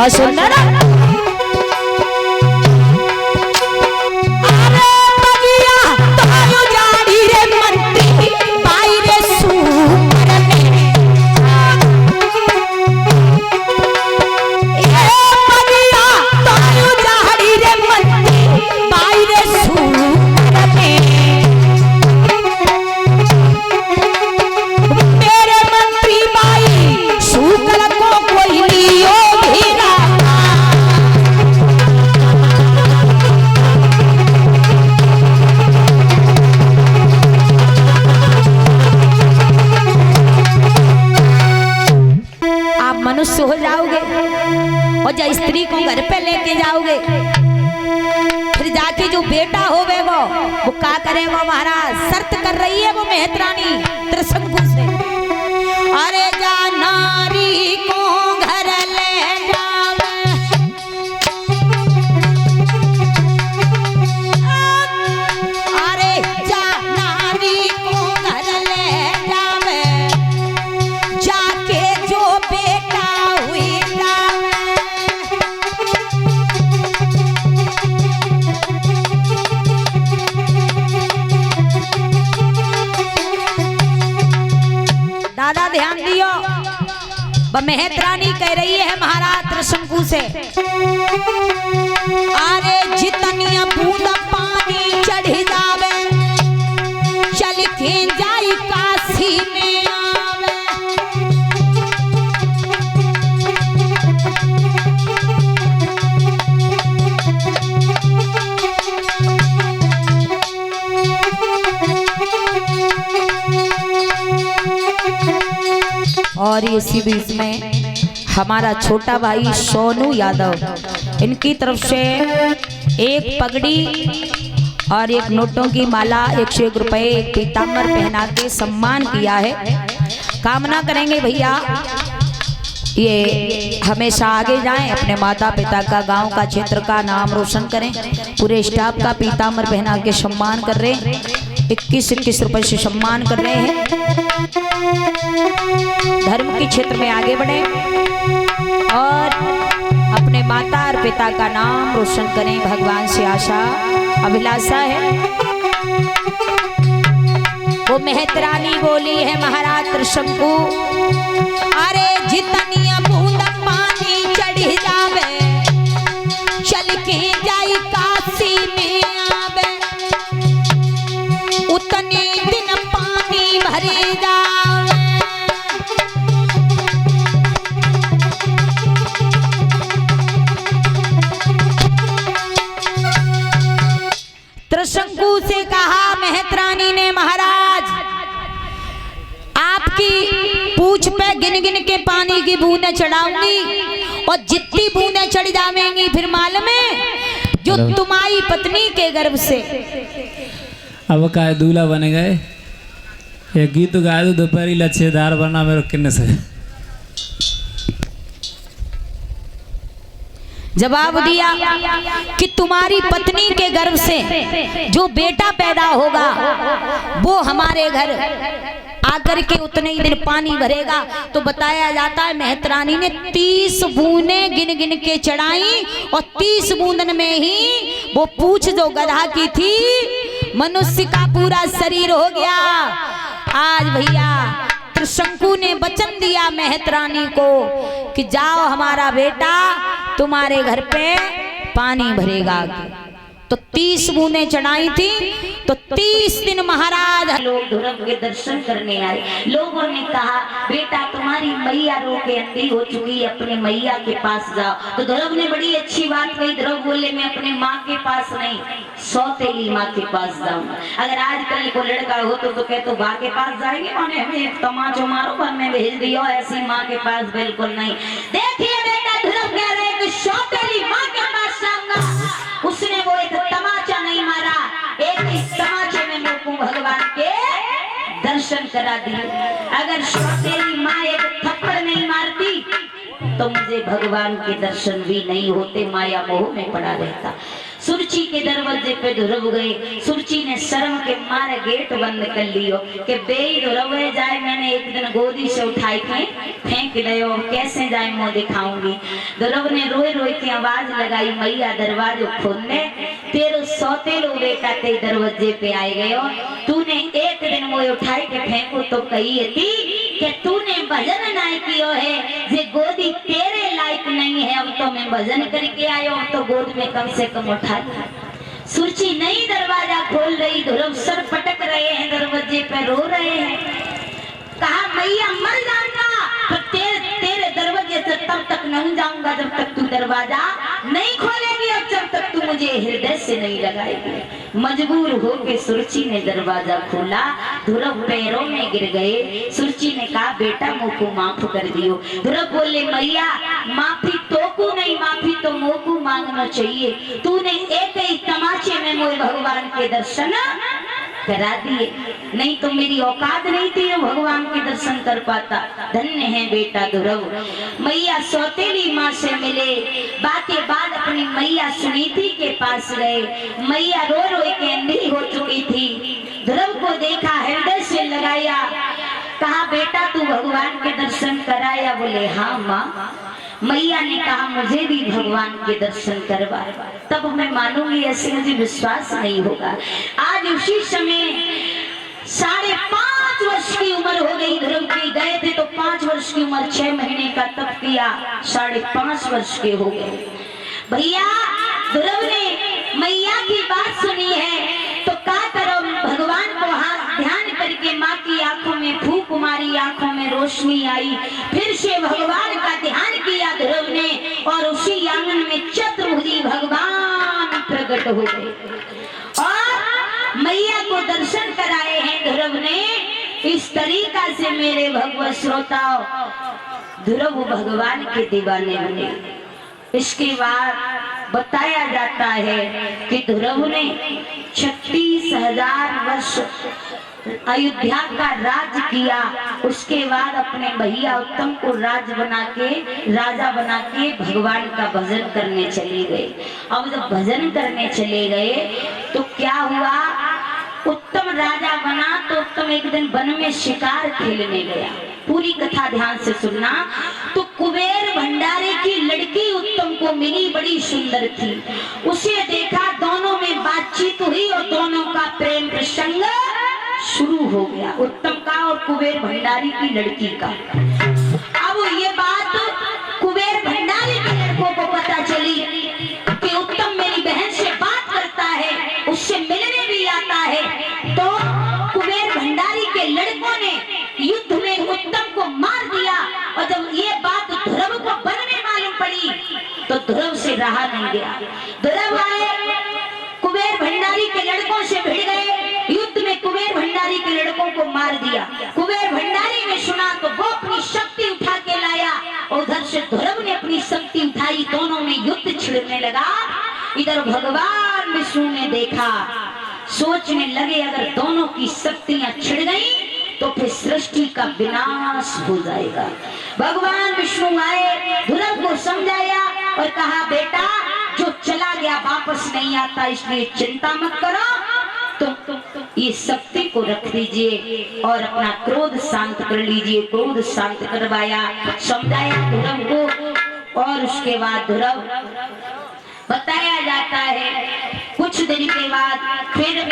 बहुत सुंदर। मनुष्य हो जाओगे और जब स्त्री को घर पे लेके जाओगे, फिर जाके जो बेटा होवे वो क्या करेगा महाराज? शर्त कर रही है वो मेहतरानी त्रिशंकु से, अरे जा नारी को घर ले जावे, अरे जा नारी को घर ले जावे, जाके जो बेटा हुई जावे। दादा ध्यान दियो, मेहतरानी कह रही है महाराज त्रिशंकु से, अरे जितनी बूंद पानी चढ़ जावे, चल के जाई काशी में आवे। और इसी बीच में हमारा छोटा भाई सोनू यादव, इनकी तरफ से एक पगड़ी और एक नोटों की माला 101 रुपए एक पीताम्बर पहना के सम्मान किया है। कामना करेंगे भैया ये हमेशा आगे जाएं, अपने माता पिता का, गांव का, क्षेत्र का नाम रोशन करें। पूरे स्टाफ का पीताम्बर पहना के सम्मान कर रहे हैं, 21-21 रुपए से सम्मान कर रहे हैं। धर्म के क्षेत्र में आगे बढ़े और अपने माता और पिता का नाम रोशन करें, भगवान से आशा अभिलाषा है। वो मेहतरानी बोली है महाराज त्रिशंकु, अरे जितनी बूंद पानी चढ़ जावे, चल के जाई काशी में आवे, उतने दिन पानी भरे जावे। त्रिशंकु से कहा मेहतरानी ने, महाराज आपकी पूंछ पे गिन गिन के पानी की बूंदें चढ़ाऊंगी और जितनी बूंदें चढ़ जाएंगी फिर मालूम है जो तुम्हारी पत्नी के गर्भ से। अब का दूल्हा बने गए, ये गीत गाए तो दोपहरी लच्छेदार बना मेरे किन्ने से। जवाब दिया कि तुम्हारी पत्नी के गर्भ से जो बेटा पैदा होगा वो हमारे घर आकर के उतने ही दिन पानी भरेगा। तो बताया जाता है मेहतरानी ने 30 बूंदें गिन गिन के चढ़ाई और 30 बूंदन में ही वो पूंछ जो गधा की थी मनुष्य का पूरा शरीर हो गया। आज भैया त्रिशंकु ने वचन दिया मेहतरानी को कि जाओ हमारा बेटा तुम्हारे घर पे पानी भरेगा। तो 30 बूंदें चढ़ाई थी तो 30 दिन महाराज लोग ध्रुव के दर्शन करने आए। लोगों ने कहा बेटा तुम्हारी मैया रो के अंधी हो चुकी है, अपने मैया के पास जाओ। तो ध्रुव ने बड़ी अच्छी बात कही। ध्रुव बोले मैं अपने माँ के पास नहीं, सौतेली माँ के पास जाऊंगा। अगर आजकल को लड़का हो तो कहे तो माँ के पास जाएंगे, माने हमें एक तमाचो मारो घर में भेज दियो, ऐसी माँ के पास बिल्कुल नहीं। देखिए बेटा ध्रुव कह रहे कि सौतेली माँ के पास जाऊंगा। उसने वो एक तमाचा नहीं मारा, एक तमाचे में मेरे को भगवान के दर्शन करा दिए। अगर सौतेली माँ एक थप्पड़ नहीं मारती तो मुझे भगवान के दर्शन भी नहीं होते, माया मोह में पड़ा रहता। सुरची के दरवाजे पे ध्रुव गए। सुरची ने शर्म के मारे गेट बंद कर लियो कि बेई ध्रुव जाए। मैंने एक दिन गोदी से उठाई थी फेंक दो, कैसे जाए मुंह दिखाऊंगी। ध्रुव ने रोए रोए की आवाज लगाई, मैया दरवाजो खोलने, तेरो सौतेलो बेटा ते दरवाजे पे आए गयो। तूने एक दिन मुझे उठाई के फेंको तो कही थी कि तूने भजन नहीं कियो है, जे गोदी तेरे लायक नहीं है। अब तो मैं भजन करके आयो, तो गोद में कम से कम उठा। सुरची नहीं दरवाजा खोल रही, ध्रुव सर पटक रहे हैं, दरवाजे पे रो रहे हैं। कहा मैया मर जाऊंगा, पर तेरे दरवाजे से तब तक नहीं जाऊंगा जब तक तू दरवाजा नहीं खोलेगी और जब तक तू मुझे हृदय से नहीं लगाएगी। मजबूर होके सुरची ने दरवाजा खोला, ध्रुव पैरों में गिर गए। सुरची ने कहा बेटा मुँह को माफ कर दियो। ध्रुव बोले मैया माफी तो को नहीं, माफी तो मुँह को मांगना चाहिए। तूने एक ही तमाचे में मुझे भगवान के दर्शन करा दिए, नहीं तो मेरी औकात नहीं थी भगवान के दर्शन कर पाता। धन्य है बेटा ध्रुव। मैया सौतेली माँ से मिले, बातें बाद अपनी मैया सुनीति के पास गए। मैया रो रो के अंधी हो चुकी थी। ध्रुव को देखा, हृदय से लगाया, कहा बेटा तू भगवान के दर्शन कराया? बोले हाँ माँ। मैया ने कहा मुझे भी भगवान के दर्शन करवा, तब मैं मानूंगी, ऐसे मुझे विश्वास नहीं होगा। आज उसी समय 5.5 वर्ष की उम्र हो गई ध्रुव की। गए थे तो 5 वर्ष की उम्र, 6 महीने का तप किया, 5.5 वर्ष के हो गए। भैया ध्रुव ने मैया की बात सुनी है तो क्या करो, भगवान को ध्यान करके माँ की आंखों में फूंक मारी, आंखों में रोशनी आई। फिर से भगवान का ध्यान किया ध्रुव ने, और उसी आंगन में चतुर्भुजी भगवान प्रकट हो गए और मैया को दर्शन कराए हैं ध्रुव ने। इस तरीका से मेरे भगवत श्रोताओं, ध्रुव भगवान के दीवाने बने। इसके बाद बताया जाता है कि ध्रुव ने 36,000 वर्ष अयोध्या का राज किया। उसके बाद अपने भैया उत्तम को राजा बना के भगवान का भजन करने चले गए। अब जब भजन करने चले गए तो क्या हुआ, उत्तम राजा बना तो उत्तम एक दिन वन में शिकार खेलने गया। पूरी कथा ध्यान से सुनना। तो कुबेर भंडारे की लड़की उत्तम को मिली, बड़ी सुंदर थी। उसे देखा, दोनों में बातचीत हुई और दोनों का प्रेम प्रसंग शुरू हो गया, उत्तम का और कुबेर भंडारी की लड़की का। अब ये बात कुबेर भंडारी के लड़कों को पता चली कि उत्तम मेरी बहन से बात करता है, उससे मिलने भी आता है। तो कुबेर भंडारी के लड़कों ने युद्ध में उत्तम को मार दिया। और जब ये बात ध्रुव को वन में मालूम पड़ी तो ध्रुव से रहा नहीं गया। ध्रुव आए, कुबेर भंडारी के लड़कों से भिड़ गए, युद्ध में कुबेर भंडारी के लड़कों को मार दिया। कुबेर भंडारी ने सुना तो वो अपनी शक्ति उठा के लाया, उधर से ध्रुव ने अपनी शक्ति उठाई, दोनों में युद्ध छिड़ने लगा। इधर भगवान विष्णु ने देखा, सोचने लगे अगर दोनों की शक्तियां छिड़ गई तो फिर सृष्टि का विनाश हो जाएगा। भगवान विष्णु आए, ध्रुव को समझाया और कहा बेटा जो चला गया वापस नहीं आता, इसलिए चिंता मत करो, तुम ये शक्ति को रख दीजिए और अपना क्रोध शांत कर लीजिए। क्रोध शांत करवाया, समझाया ध्रुव को। और उसके बाद ध्रुव, बताया जाता है कुछ दिन के बाद फिर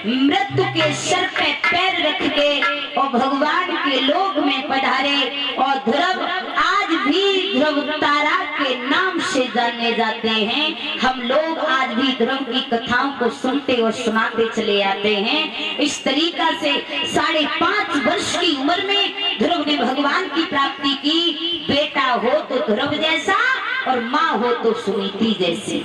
मृत्यु के सर पे पैर रख के और भगवान के लोक में पधारे। और ध्रुव आज भी ध्रुव तारा के नाम से जाने जाते हैं। हम लोग आज भी ध्रुव की कथाओं को सुनते और सुनाते चले आते हैं। इस तरीका से 5.5 वर्ष की उम्र में ध्रुव ने भगवान की प्राप्ति की। बेटा हो तो ध्रुव जैसा और माँ हो तो सुनीति जैसी।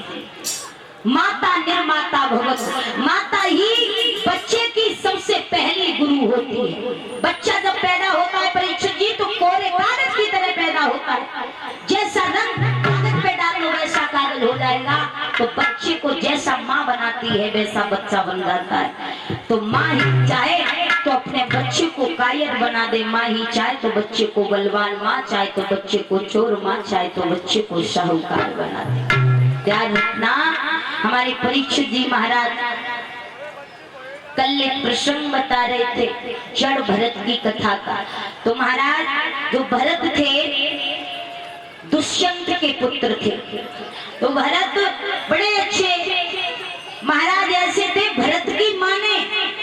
माता निर्माता भगवत, माता ही बच्चे की सबसे पहली गुरु होती है। बच्चा जब पैदा होता है परीक्षित जी तो कोरे कागज की तरह पैदा होता है। जैसा रंग कागज पे डाल लो वैसा कागज हो जाएगा। तो बच्चे को जैसा माँ बनाती है वैसा बच्चा बन जाता है। तो माँ ही चाहे तो अपने बच्चे को कायर बना दे, माँ ही चाहे तो बच्चे को बलवान, माँ चाहे तो बच्चे को चोर, माँ चाहे तो बच्चे को साहूकार बना दे। ध्यान रखना, हमारे परीक्षित जी महाराज कल एक प्रसंग बता रहे थे जड़ भरत की कथा का। तो महाराज जो भरत थे दुष्यंत के पुत्र थे। तो भरत बड़े अच्छे महाराज ऐसे थे, भरत की माँ ने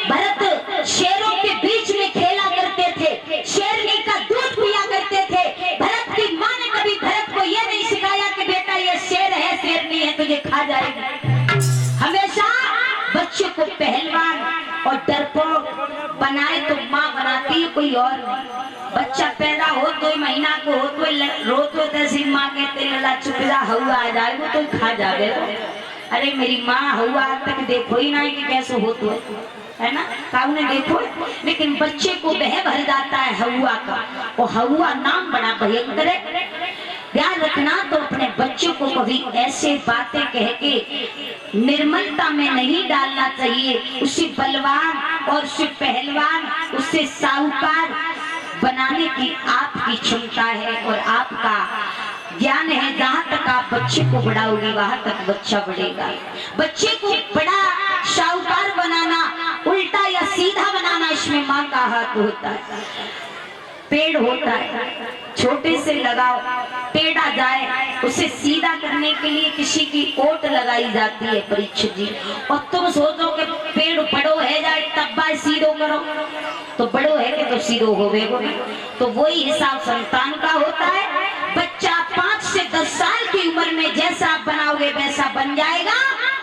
भरत शेरों के बीच में खेला करते थे, शेरनी का दूध पिया करते थे। भरत की माँ ने कभी भरत को यह नहीं सिखाया कि बेटा ये शेर है शेरनी है तुझे खा जाएगा। हमेशा बच्चे को पहलवान और डरपोक बनाए तो माँ बनाती है, कोई और नहीं। बच्चा पैदा हो 2 महीना को हो तो रो तो तैसी माँ कहते लला चुप जा हवा आ जाएगा तो खा जाएगा। अरे मेरी माँ हवा तक देखो ही नहीं कि कैसे हो तो है ना, काऊ ने देखो। लेकिन बच्चे को बह भर जाता है हवा का, और हवा नाम बड़ा भयंकर है। ध्यान रखना, तो अपने बच्चों को कभी ऐसे बातें कह के निर्मलता में नहीं डालना चाहिए। उसे बलवान और उसे पहलवान उसे साहूकार बनाने की आपकी क्षमता है और आपका ज्ञान है। जहाँ तक आप बच्चे को बढ़ाओगे वहां तक बच्चा बढ़ेगा। बच्चे को बड़ा साहूकार बनाना, उल्टा या सीधा बनाना, इसमें माँ का हाथ होता है। पेड़ होता है, छोटे से लगाओ टेढ़ा जाए, उसे सीधा करने के लिए किसी की ओट लगाई जाती है परीक्षित जी। और तुम सोचो कि पेड़ बड़ो है जाए तब बाय सीधो करो, तो बड़ो है कि तो सीधो हो गए। तो वही हिसाब संतान का होता है। बच्चा 5 से 10 साल की उम्र में जैसा आप बनाओगे वैसा बन जाएगा।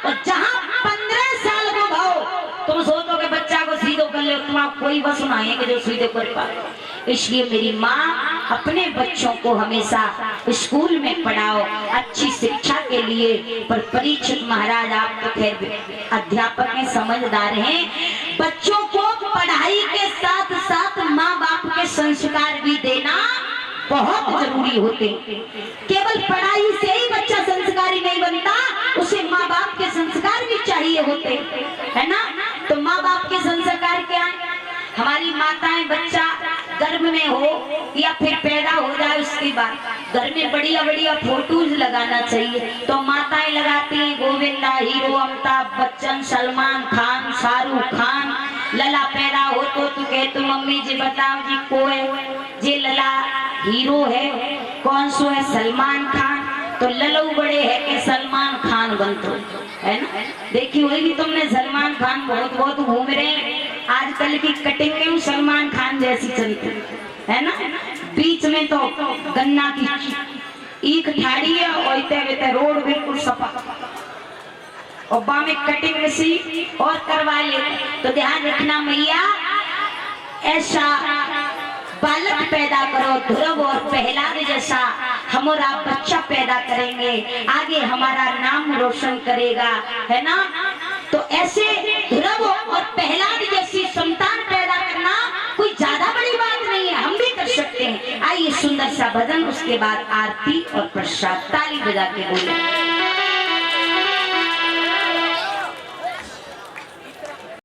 और जहाँ 15 साल को भाओ तुम सोचो कि बच्चा को सीधो कर ले, तुम्हारा कोई बस ना है कि जो सीधो कर पाए। इसलिए मेरी माँ अपने बच्चों को हमेशा स्कूल में पढ़ाओ अच्छी शिक्षा के लिए। पर परीक्षित महाराज आप तो खैर अध्यापक हैं, समझदार हैं, बच्चों को पढ़ाई के साथ साथ माँ बाप के संस्कार भी देना बहुत जरूरी होते। केवल पढ़ाई से ही बच्चा संस्कारी नहीं बनता, उसे माँ बाप के संस्कार भी चाहिए होते, है ना। तो माँ बाप के संस्कार क्या है? हमारी माताएं बच्चा गर्भ में हो या फिर पैदा हो जाए उसके बाद घर में बढ़िया बढ़िया फोटोज लगाना चाहिए। तो माताएं लगाती हैं गोविंदा, हीरो, अमिताभ बच्चन, सलमान खान, शाहरुख खान। लला पैदा हो तो कहे तो मम्मी जी बताओ जी को है जे लला हीरो है, कौन सो है? सलमान खान। तो ललऊ बड़े है कि सलमान खान बनते है ना। देखी होगी तुमने सलमान खान बहुत घूम रहे हैं आजकल की कटिंग में सलमान खान जैसी चलती है ना। बीच में तो गन्ना की ईख ठाड़ी है और रोड बिल्कुल सफा और बा में कटिंग वैसी और करवा ले। तो ध्यान रखना मैया, ऐसा बालक पैदा करो ध्रुव और प्रहलाद जैसा हम और आप बच्चा पैदा करेंगे, आगे हमारा नाम रोशन करेगा, है ना। तो ऐसे ध्रुव और प्रहलाद जैसी संतान पैदा करना कोई ज्यादा बड़ी बात नहीं है, हम भी कर सकते हैं। आइए सुंदर सा भजन, उसके बाद आरती और प्रसाद। ताली बजा के बोले।